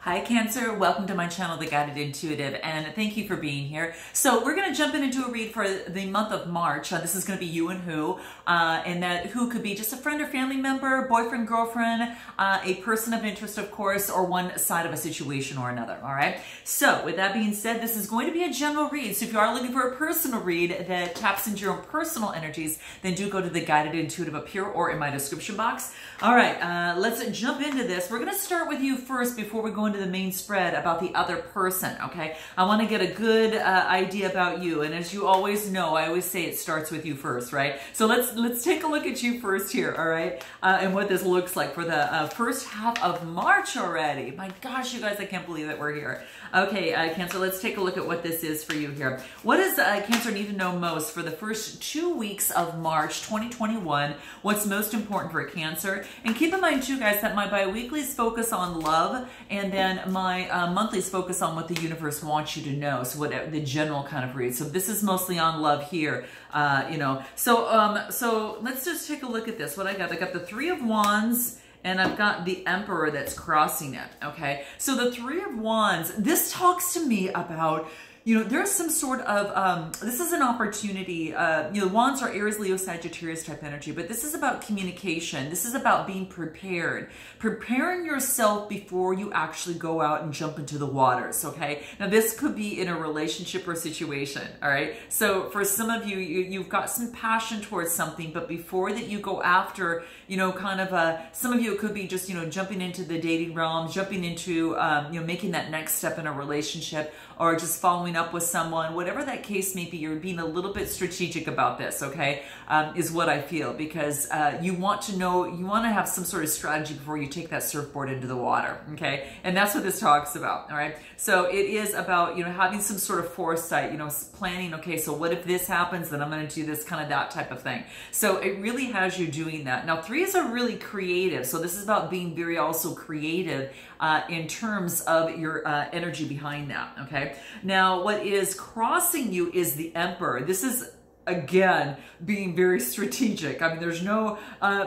Hi Cancer, welcome to my channel, The Guided Intuitive, and thank you for being here. So we're going to jump into a read for the month of March. This is going to be you and who, and that who could be just a friend or family member, boyfriend, girlfriend, a person of interest, of course, or one side of a situation or another, all right? So with that being said, this is going to be a general read. So if you are looking for a personal read that taps into your own personal energies, then do go to The Guided Intuitive up here or in my description box. All right, let's jump into this. We're going to start with you first before we go into the main spread about the other person, okay? I want to get a good idea about you, and as you always know, I always say it starts with you first, right? So let's take a look at you first here, all right? And what this looks like for the first half of March already. My gosh, you guys, I can't believe that we're here. Okay, Cancer, let's take a look at what this is for you here. What does Cancer need to know most for the first 2 weeks of March 2021? What's most important for Cancer? And keep in mind too, guys, that my bi-weeklies focus on love, and then my monthlies focus on what the universe wants you to know. So what the general kind of read. So this is mostly on love here, you know. So let's just take a look at this. What I got the Three of Wands, and I've got the Emperor that's crossing it, okay? So the Three of Wands, this talks to me about, you know, there's some sort of, this is an opportunity, you know, Wands are Aries, Leo, Sagittarius type energy, but this is about communication. This is about being prepared, preparing yourself before you actually go out and jump into the waters, okay? Now this could be in a relationship or situation, all right? So for some of you, you've got some passion towards something, but before that you go after, you know, kind of some of you it could be just, you know, jumping into the dating realm, jumping into, you know, making that next step in a relationship, or just following up with someone, whatever that case may be, you're being a little bit strategic about this, okay, is what I feel, because you want to know, you want to have some sort of strategy before you take that surfboard into the water, okay, and that's what this talks about, all right? So it is about, you know, having some sort of foresight, you know, planning, okay, so what if this happens, then I'm going to do this, kind of that type of thing. So it really has you doing that. Now, threes are really creative, so this is about being very also creative in terms of your energy behind that, okay? Now, what is crossing you is the Emperor. This is, again, being very strategic. I mean, there's no,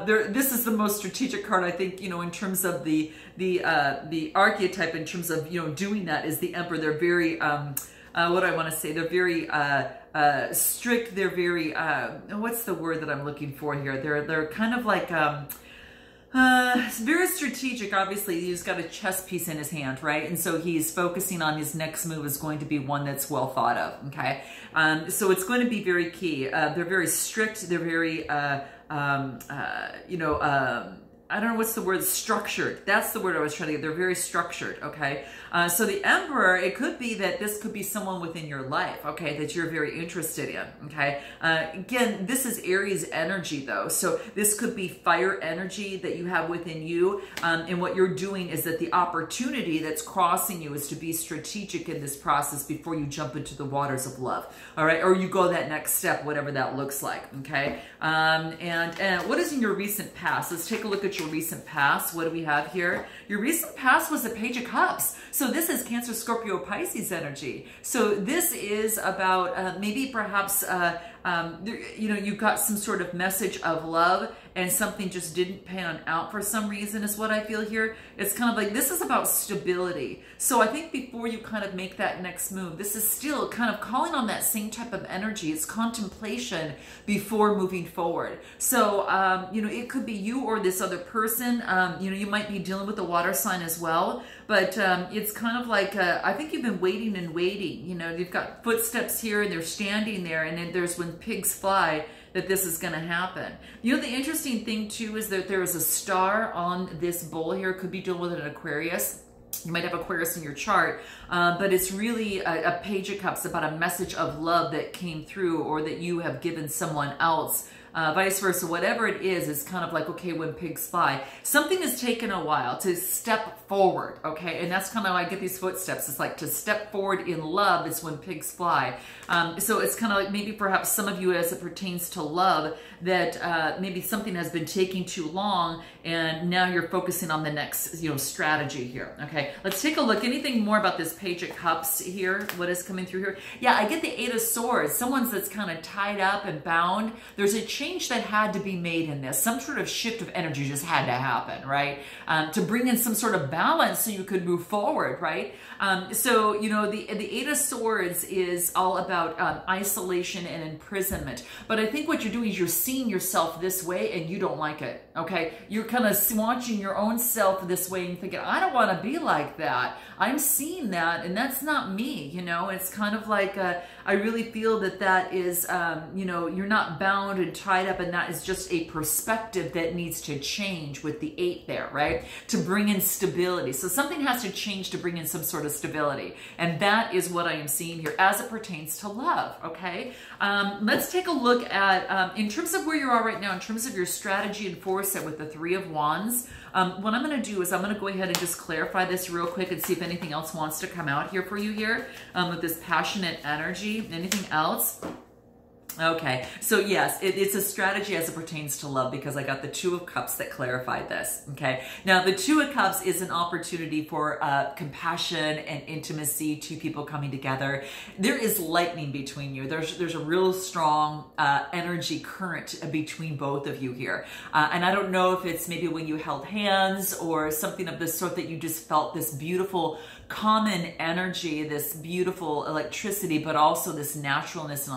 this is the most strategic card, I think, you know, in terms of the archetype, in terms of, you know, doing that is the Emperor. They're very, what do I want to say? They're very strict. They're very, what's the word that I'm looking for here? They're kind of like, it's very strategic. Obviously, he's got a chess piece in his hand, right? And so he's focusing on his next move is going to be one that's well thought of, okay? So it's going to be very key. They're very strict. They're very, you know, I don't know what's the word, structured. That's the word I was trying to get. They're very structured, okay? So the Emperor, it could be that this could be someone within your life, okay, that you're very interested in, okay? Again, this is Aries energy, though. So this could be fire energy that you have within you. And what you're doing is that the opportunity that's crossing you is to be strategic in this process before you jump into the waters of love, all right? Or you go that next step, whatever that looks like, okay? And what is in your recent past? Let's take a look at your recent past. What do we have here? Your recent past was the Page of Cups. So this is Cancer, Scorpio, Pisces energy. So this is about maybe perhaps, you know, you got some sort of message of love and something just didn't pan out for some reason is what I feel here. It's kind of like, this is about stability. So I think before you kind of make that next move, this is still kind of calling on that same type of energy. It's contemplation before moving forward. So, you know, it could be you or this other person. You know, you might be dealing with the water sign as well, but it's kind of like, I think you've been waiting and waiting. You know, you've got footsteps here and they're standing there, and then there's when pigs fly, that this is going to happen. You know, the interesting thing too is that there is a star on this bull here. It could be dealing with an Aquarius. You might have Aquarius in your chart, but it's really a Page of Cups, about a message of love that came through or that you have given someone else. Vice versa, whatever it is, it's kind of like, okay, when pigs fly, something has taken a while to step forward, okay? And that's kind of how I get these footsteps. It's like to step forward in love is when pigs fly. So it's kind of like maybe perhaps some of you as it pertains to love that maybe something has been taking too long and now you're focusing on the next, you know, strategy here, okay? Let's take a look. Anything more about this Page of Cups here? What is coming through here? Yeah, I get the Eight of Swords. Someone's that's kind of tied up and bound. There's a change that had to be made in this. Some sort of shift of energy just had to happen, right? To bring in some sort of balance so you could move forward, right? So, you know, the Eight of Swords is all about isolation and imprisonment. But I think what you're doing is you're seeing yourself this way and you don't like it, okay? You're kind of watching your own self this way and thinking, I don't want to be like that. I'm seeing that and that's not me, you know? It's kind of like, I really feel that that is, you know, you're not bound and tied up, and that is just a perspective that needs to change with the 8 there, right? To bring in stability. So something has to change to bring in some sort of stability. And that is what I am seeing here as it pertains to love, okay? Let's take a look at, in terms of where you are right now, in terms of your strategy and foresight with the 3 of Wands, what I'm going to do is I'm going to go ahead and just clarify this real quick and see if anything else wants to come out here for you here with this passionate energy. Anything else? Okay, so yes, it's a strategy as it pertains to love, because I got the 2 of Cups that clarified this, okay? Now, the 2 of Cups is an opportunity for compassion and intimacy, 2 people coming together. There is lightning between you. There's a real strong energy current between both of you here. And I don't know if it's maybe when you held hands or something of this sort that you just felt this beautiful common energy, this beautiful electricity, but also this naturalness and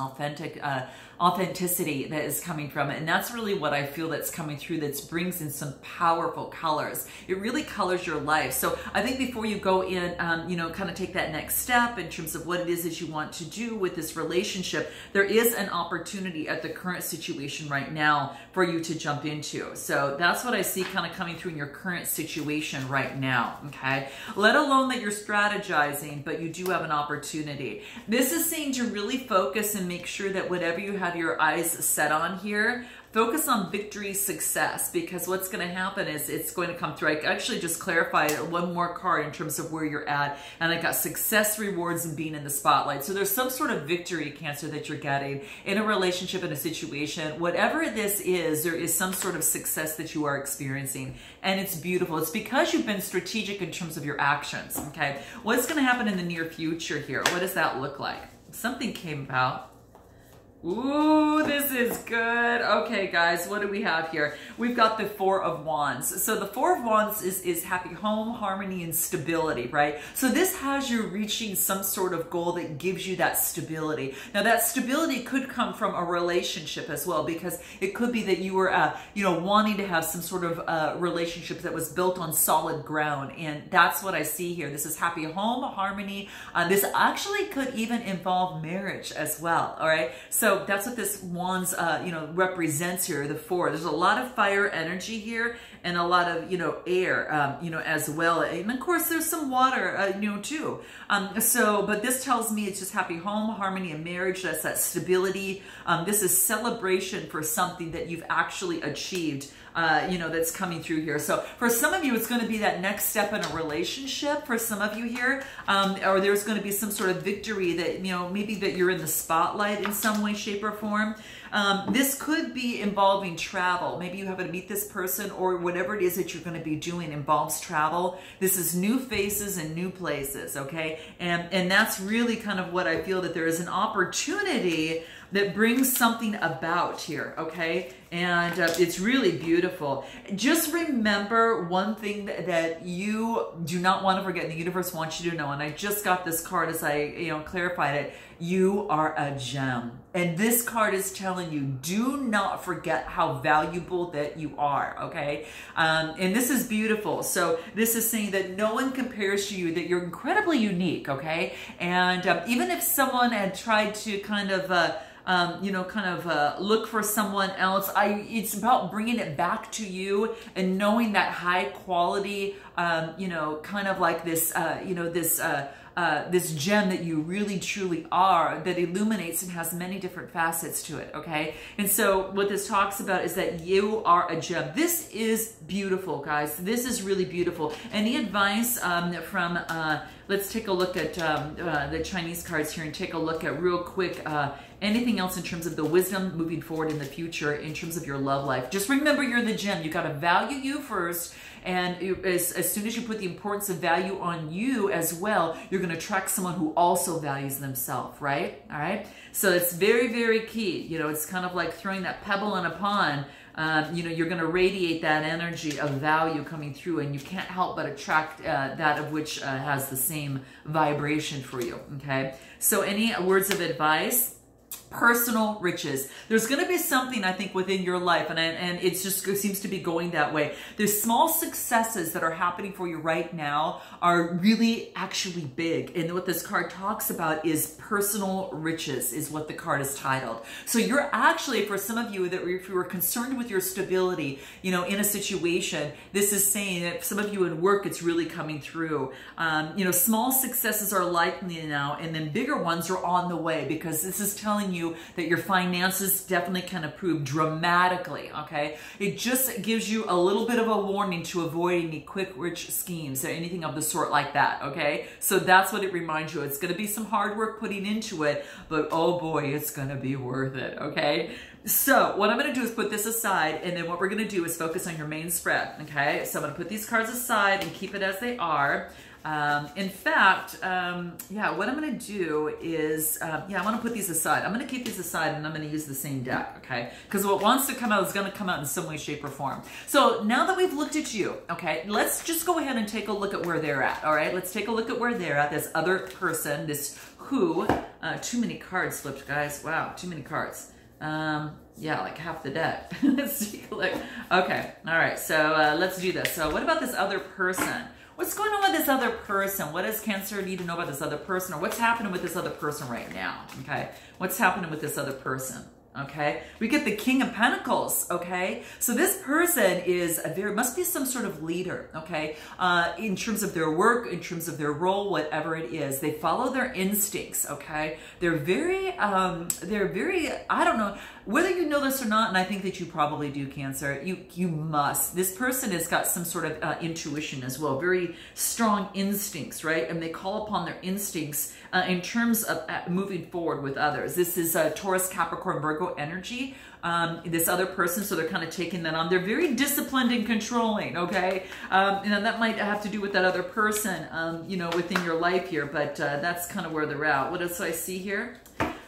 authenticity that is coming from it. And that's really what I feel that's coming through, that brings in some powerful colors. It really colors your life. So I think before you go in, you know, kind of take that next step in terms of what it is that you want to do with this relationship, there is an opportunity at the current situation right now for you to jump into. So that's what I see kind of coming through in your current situation right now, okay? Let alone that you're strategizing, but you do have an opportunity. This is saying to really focus and make sure that whatever you have your eyes set on here, focus on victory, success, because what's going to happen is it's going to come through. I actually just clarified one more card in terms of where you're at, and I got success, rewards, and being in the spotlight. So there's some sort of victory, Cancer, that you're getting in a relationship, in a situation. Whatever this is, there is some sort of success that you are experiencing, and it's beautiful. It's because you've been strategic in terms of your actions, okay? What's going to happen in the near future here? What does that look like? Something came about. Ooh, this is good. Okay, guys, what do we have here? We've got the 4 of Wands. So the 4 of Wands is happy home, harmony, and stability, right? So this has you reaching some sort of goal that gives you that stability. Now, that stability could come from a relationship as well, because it could be that you were, you know, wanting to have some sort of relationship that was built on solid ground, and that's what I see here. This is happy home, harmony. This actually could even involve marriage as well, all right? So that's what this Wands, you know, represents here, the 4. There's a lot of fire energy here and a lot of, you know, air, you know, as well. And of course, there's some water, you know, too. But this tells me it's just happy home, harmony, and marriage. That's that stability. This is celebration for something that you've actually achieved, you know, that's coming through here. So for some of you, it's going to be that next step in a relationship for some of you here, or there's going to be some sort of victory that, you know, maybe that you're in the spotlight in some way, shape, or form. This could be involving travel. Maybe you have to meet this person, or whatever it is that you're going to be doing involves travel. This is new faces and new places, okay? And that's really kind of what I feel, that there is an opportunity that brings something about here, okay? And it's really beautiful. Just remember one thing that you do not want to forget, and the universe wants you to know, and I just got this card as I, you know, clarified it. You are a gem. And this card is telling you, do not forget how valuable that you are, okay? And this is beautiful. So this is saying that no one compares to you, that you're incredibly unique, okay? And even if someone had tried to kind of, you know, look for someone else, it's about bringing it back to you and knowing that high quality, you know, kind of like this, you know, this gem that you really truly are, that illuminates and has many different facets to it, okay? And so what this talks about is that you are a gem. This is beautiful, guys. This is really beautiful. Any advice from, let's take a look at the Chinese cards here and take a look at real quick anything else in terms of the wisdom moving forward in the future in terms of your love life. Just remember, you're the gem. You got to value you first, And as soon as you put the importance of value on you as well, you're going to attract someone who also values themselves, right? All right. So it's very, very key. You know, it's kind of like throwing that pebble in a pond. You know, you're going to radiate that energy of value coming through, and you can't help but attract that of which has the same vibration for you. Okay. So any words of advice? Personal riches. There's going to be something, I think, within your life, and it seems to be going that way. There's small successes that are happening for you right now are really actually big. And what this card talks about is personal riches, is what the card is titled. So you're actually, for some of you, that if you were concerned with your stability, you know, in a situation, this is saying that some of you in work, it's really coming through. You know, small successes are likely now, and then bigger ones are on the way, because this is telling you that your finances definitely can improve dramatically, okay? It just gives you a little bit of a warning to avoid any quick rich schemes or anything of the sort like that, okay? So that's what it reminds you. It's going to be some hard work putting into it, but oh boy, it's going to be worth it, okay? So what I'm going to do is put this aside, and then what we're going to do is focus on your main spread, okay? So I'm going to put these cards aside and keep it as they are. In fact, yeah, what I'm going to do is, yeah, I want to put these aside. I'm going to keep these aside, and I'm going to use the same deck, okay? Because what wants to come out is going to come out in some way, shape, or form. So now that we've looked at you, okay, let's just go ahead and take a look at where they're at, all right? Let's take a look at where they're at, this other person, this who. Too many cards flipped, guys. Wow, too many cards. Yeah, like half the deck. Let's take a look. Okay, all right, so let's do this. So what about this other person? What's going on with this other person? What does Cancer need to know about this other person? Or what's happening with this other person right now? Okay. What's happening with this other person? Okay. We get the King of Pentacles. Okay. So this person is must be some sort of leader. Okay. In terms of their work, in terms of their role, whatever it is, they follow their instincts. Okay. They're very, I don't know whether you know this or not. And I think that you probably do, Cancer. You must. This person has got some sort of intuition as well. Very strong instincts, right? And they call upon their instincts in terms of moving forward with others. This is Taurus, Capricorn, Virgo energy. This other person, so they're kind of taking that on. They're very disciplined and controlling, okay? And that might have to do with that other person, you know, within your life here, but that's kind of where they're at. What else do I see here?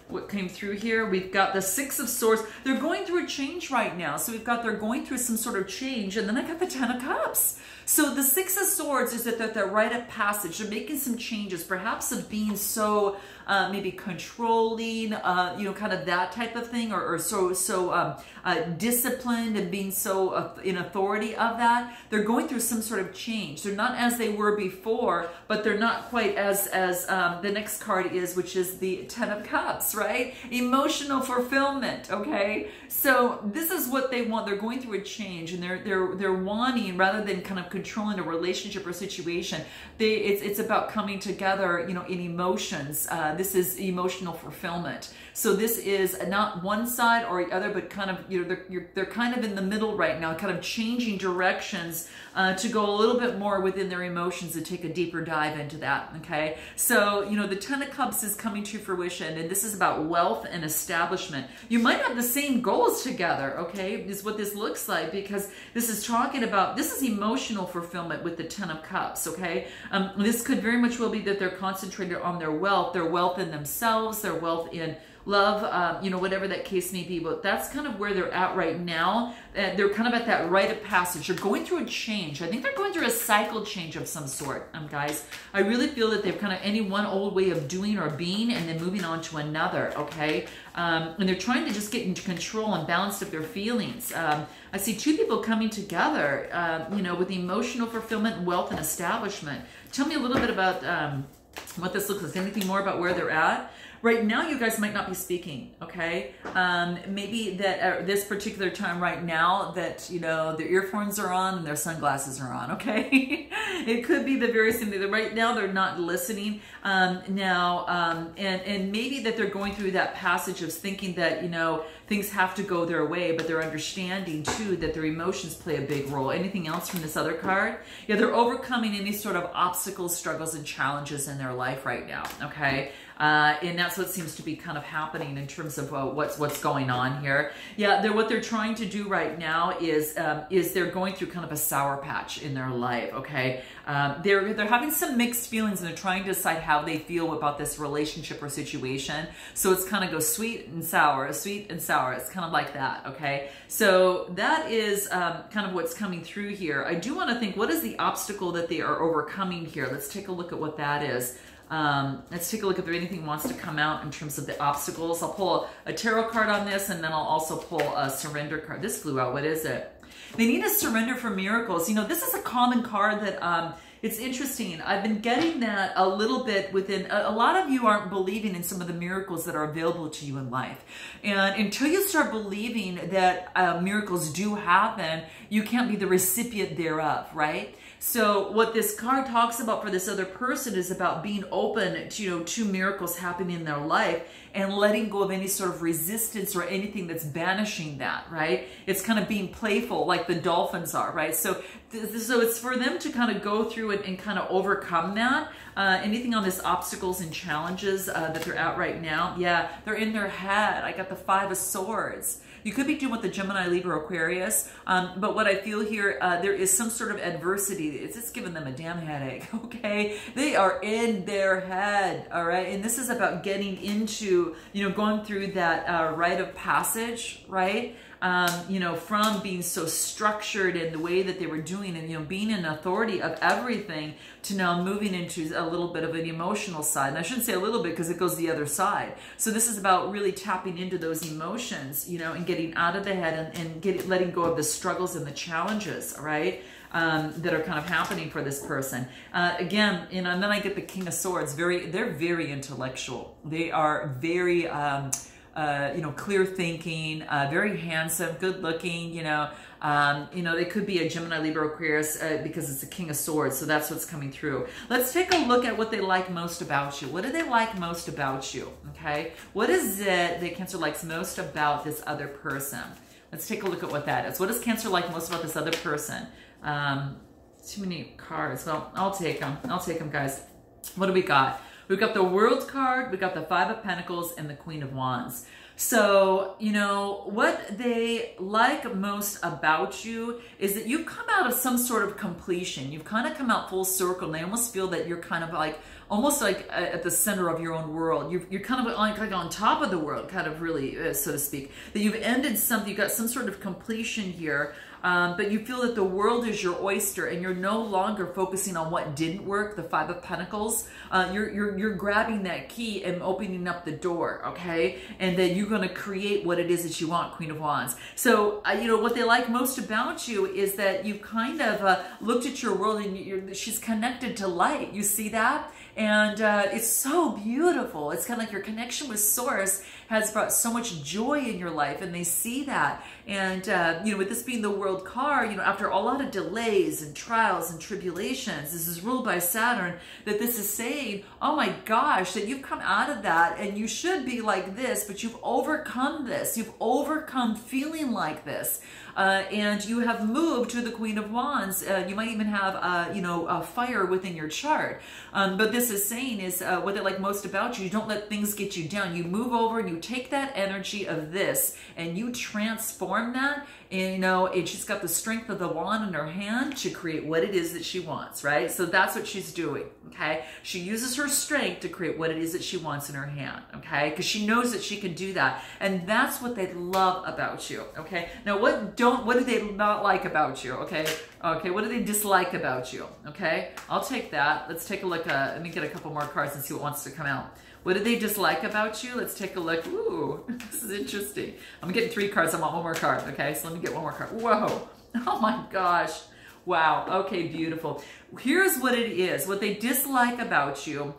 What came through here? We've got the Six of Swords. They're going through a change right now. So we've got, they're going through some sort of change, and then I got the Ten of Cups. So the Six of Swords is that they're right at passage. They're making some changes, perhaps of being so maybe controlling, you know, kind of that type of thing, or so disciplined and being so in authority of that. They're going through some sort of change. They're not as they were before, but they're not quite as the next card is, which is the Ten of Cups, right? Emotional fulfillment, okay? So this is what they want. They're going through a change, and they're wanting, rather than kind of controlling a relationship or situation, it's about coming together, you know, in emotions. This is emotional fulfillment. So this is not one side or the other, but kind of, you know, they're kind of in the middle right now, kind of changing directions to go a little bit more within their emotions and take a deeper dive into that, okay? So, you know, the Ten of Cups is coming to fruition, and this is about wealth and establishment. You might have the same goals together, okay, is what this looks like, because this is talking about, this is emotional fulfillment with the Ten of Cups, okay? This could very much well be that they're concentrated on their wealth in themselves, their wealth in love, you know, whatever that case may be. But that's kind of where they're at right now. They're kind of at that rite of passage. They're going through a change. I think they're going through a cycle change of some sort, guys. I really feel that they've kind of any one old way of doing or being, and then moving on to another, okay? And they're trying to just get into control and balance of their feelings. I see two people coming together, you know, with emotional fulfillment, wealth, and establishment. Tell me a little bit about what this looks like. Anything more about where they're at? Right now, you guys might not be speaking, okay? Maybe that at this particular time right now that, you know, their earphones are on and their sunglasses are on, okay? It could be the very same thing. Right now, they're not listening now. And maybe that they're going through that passage of thinking that, you know, things have to go their way, but they're understanding, too, that their emotions play a big role. Anything else from this other card? Yeah, they're overcoming any sort of obstacles, struggles, and challenges in their life right now, okay? And that's what seems to be kind of happening in terms of what's going on here. Yeah, what they're trying to do right now is they're going through kind of a sour patch in their life, okay? They're having some mixed feelings, and they're trying to decide how they feel about this relationship or situation. So it's kind of goes sweet and sour, sweet and sour. It's kind of like that, okay? So that is kind of what's coming through here. I do want to think, what is the obstacle that they are overcoming here? Let's take a look at what that is. Let's take a look if there anything wants to come out in terms of the obstacles. I'll pull a tarot card on this, and then I'll also pull a surrender card. This flew out. What is it? They need to surrender for miracles. You know, this is a common card that it's interesting. I've been getting that a little bit within, a lot of you aren't believing in some of the miracles that are available to you in life. And until you start believing that miracles do happen, you can't be the recipient thereof, right? So what this card talks about for this other person is about being open to, you know, to miracles happening in their life and letting go of any sort of resistance or anything that's banishing that, right? It's kind of being playful like the dolphins are, right? So it's for them to kind of go through and kind of overcome that. Anything on this obstacles and challenges that they're at right now, yeah, they're in their head. I got the 5 of Swords. You could be dealing with the Gemini, Libra, Aquarius, but what I feel here, there is some sort of adversity. It's just giving them a damn headache, okay? They are in their head, all right? And this is about getting into, you know, going through that rite of passage, right? You know, from being so structured in the way that they were doing and, you know, being an authority of everything to now moving into a little bit of an emotional side. And I shouldn't say a little bit because it goes the other side. So this is about really tapping into those emotions, you know, and getting out of the head and letting go of the struggles and the challenges, right? That are kind of happening for this person. Again, you know, and then I get the King of Swords. They're very intellectual. They are very, you know, clear thinking, very handsome, good looking, you know, they could be a Gemini, Libra, Aquarius because it's a King of Swords. So that's what's coming through. Let's take a look at what they like most about you. What do they like most about you? Okay. What is it that Cancer likes most about this other person? Let's take a look at what that is. What does Cancer like most about this other person? Too many cards. Well, I'll take them. I'll take them, guys. What do we got? We've got the World card, we got the 5 of Pentacles, and the Queen of Wands. So, you know, what they like most about you is that you've come out of some sort of completion. You've kind of come out full circle, and they almost feel that you're kind of like, almost like at the center of your own world. You're kind of like on top of the world, kind of really, so to speak. That you've ended something, you've got some sort of completion here. But you feel that the world is your oyster and you're no longer focusing on what didn't work, the 5 of Pentacles. You're grabbing that key and opening up the door, okay? And then you're going to create what it is that you want, Queen of Wands. So, you know, what they like most about you is that you've kind of looked at your world and she's connected to light. You see that? And it's so beautiful. It's kind of like your connection with Source has brought so much joy in your life, and they see that. And, you know, with this being the World card, you know, after a lot of delays and trials and tribulations, this is ruled by Saturn, that this is saying, oh my gosh, that you've come out of that and you should be like this, but you've overcome this. You've overcome feeling like this. And you have moved to the Queen of Wands. You might even have, you know, a fire within your chart. But this is saying is what they like most about you. You don't let things get you down. You move over and you take that energy of this and you transform that. And, you know, and she's got the strength of the wand in her hand to create what it is that she wants, right? So that's what she's doing, okay? She uses her strength to create what it is that she wants in her hand, okay? Because she knows that she can do that. And that's what they love about you, okay? Now, what do they not like about you, okay? Okay, what do they dislike about you, okay? I'll take that. Let's take a look. Let me get a couple more cards and see what wants to come out. What do they dislike about you? Let's take a look. Ooh, this is interesting. I'm getting 3 cards. I want one more card, okay? So let me get one more card. Whoa. Oh my gosh. Wow. Okay, beautiful. Here's what it is. What they dislike about you.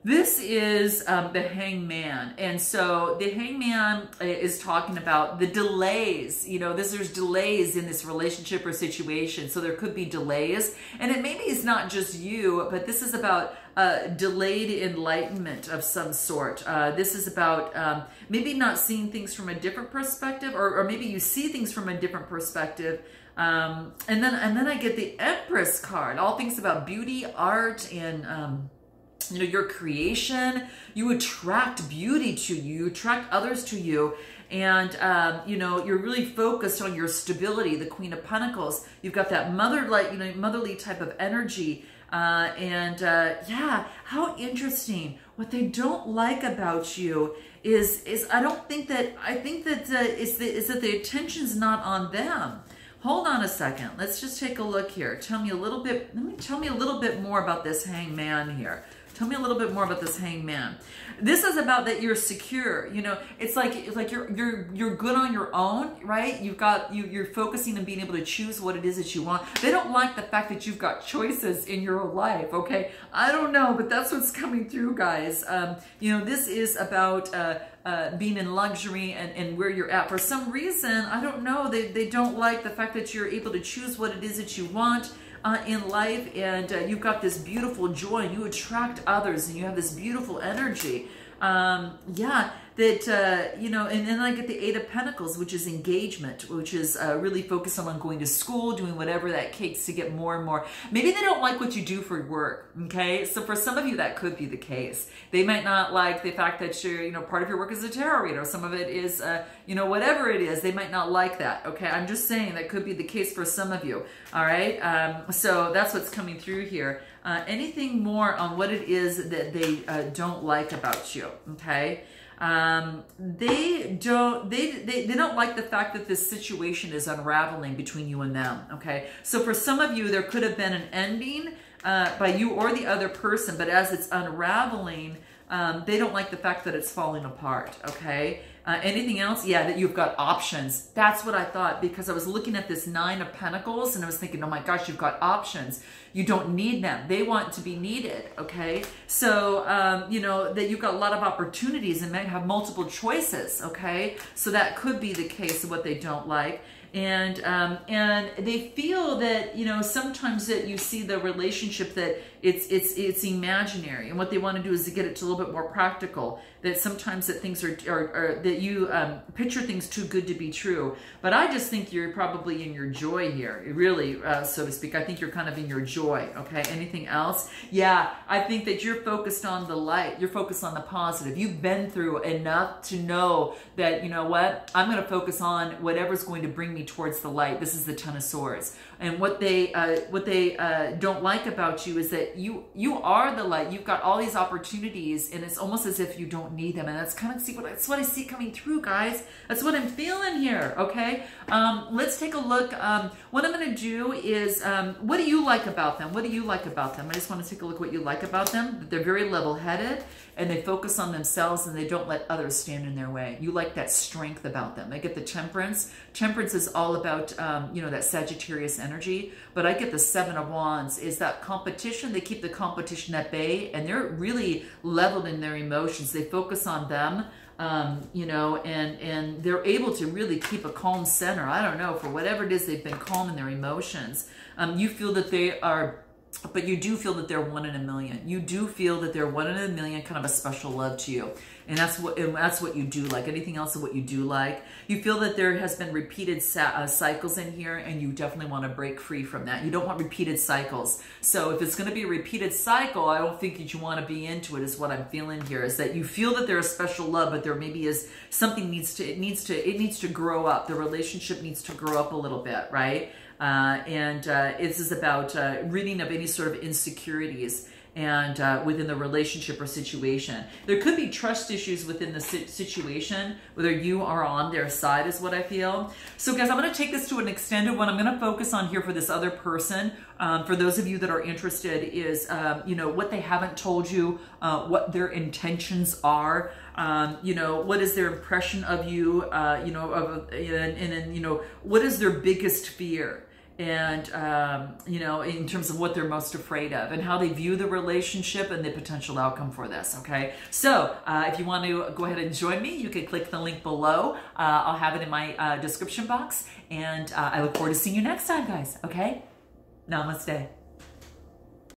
This is the Hangman. And so the Hangman is talking about the delays. You know, there's delays in this relationship or situation. So there could be delays. And it maybe it's not just you, but this is about delayed enlightenment of some sort. This is about maybe not seeing things from a different perspective, or maybe you see things from a different perspective. And then I get the Empress card. All things about beauty, art, and your creation. You attract beauty to you. You attract others to you. And, you're really focused on your stability, the Queen of Pentacles. You've got that motherly type of energy. Yeah, how interesting. What they don't like about you is I think that the attention's not on them. Hold on a second. Let's just take a look here. Tell me a little bit more about this Hangman here. Tell me a little bit more about this Hangman. This is about that you're secure. It's like you're good on your own, right? You're focusing on being able to choose what it is that you want. They don't like the fact that you've got choices in your life, okay? I don't know, but that's what's coming through, guys. This is about being in luxury and where you're at. For some reason, I don't know, they don't like the fact that you're able to choose what it is that you want in life, and you've got this beautiful joy, and you attract others, and you have this beautiful energy. And then I get the Eight of Pentacles, which is engagement, which is really focused on going to school, doing whatever that takes to get more and more. Maybe they don't like what you do for work, okay? So for some of you, that could be the case. They might not like the fact that you're, part of your work is a tarot reader. Some of it is, whatever it is, they might not like that, okay? I'm just saying that could be the case for some of you, all right? So that's what's coming through here. Anything more on what it is that they don't like about you, okay? They don't like the fact that this situation is unraveling between you and them, okay? So for some of you, there could have been an ending by you or the other person, but as it's unraveling, they don't like the fact that it's falling apart, okay? Anything else? Yeah, that you've got options. That's what I thought, because I was looking at this Nine of Pentacles and I was thinking, oh my gosh, you've got options. You don't need them. They want to be needed, okay? So, that you've got a lot of opportunities and might have multiple choices, okay? So that could be the case of what they don't like. And they feel that, sometimes that you see the relationship that it's imaginary, and what they want to do is to get it to a little bit more practical, that sometimes that things are that you picture things too good to be true. But I just think you're probably in your joy here, really, so to speak. I think you're kind of in your joy, okay? Anything else? Yeah, I think that you're focused on the light. You're focused on the positive. You've been through enough to know that, you know what, I'm going to focus on whatever's going to bring me towards the light. This is the Ten of Swords. And what they don't like about you is that you are the light. You've got all these opportunities, and it's almost as if you don't need them. And that's kind of that's what I see coming through, guys. That's what I'm feeling here. Okay, let's take a look. What I'm going to do is, what do you like about them? What do you like about them? I just want to take a look what you like about them. That they're very level-headed, and they focus on themselves, and they don't let others stand in their way. You like that strength about them. I get the Temperance. Temperance is all about, that Sagittarius energy. But I get the Seven of Wands, is that competition. They keep the competition at bay, and they're really leveled in their emotions. They focus on them, and they're able to really keep a calm center. I don't know, for whatever it is, they've been calm in their emotions. You feel that they are... But you do feel that they're one in a million. You do feel that they're one in a million, kind of a special love to you. And that's what you do like. Anything else of what you do like? You feel that there has been repeated cycles in here, and you definitely want to break free from that. You don't want repeated cycles. So if it's going to be a repeated cycle, I don't think that you want to be into it, is what I'm feeling here. Is that you feel that there's a special love, but there maybe is something it needs to grow up. The relationship needs to grow up a little bit, right? This is about ridding of any sort of insecurities and within the relationship or situation. There could be trust issues within the situation, whether you are on their side, is what I feel. So guys, I'm going to take this to an extended one. I'm going to focus on here for this other person. For those of you that are interested, is what they haven't told you, what their intentions are. What is their impression of you, what is their biggest fear? And, in terms of what they're most afraid of, and how they view the relationship and the potential outcome for this, okay? So, if you want to go ahead and join me, you can click the link below. I'll have it in my description box, and I look forward to seeing you next time, guys, okay? Namaste.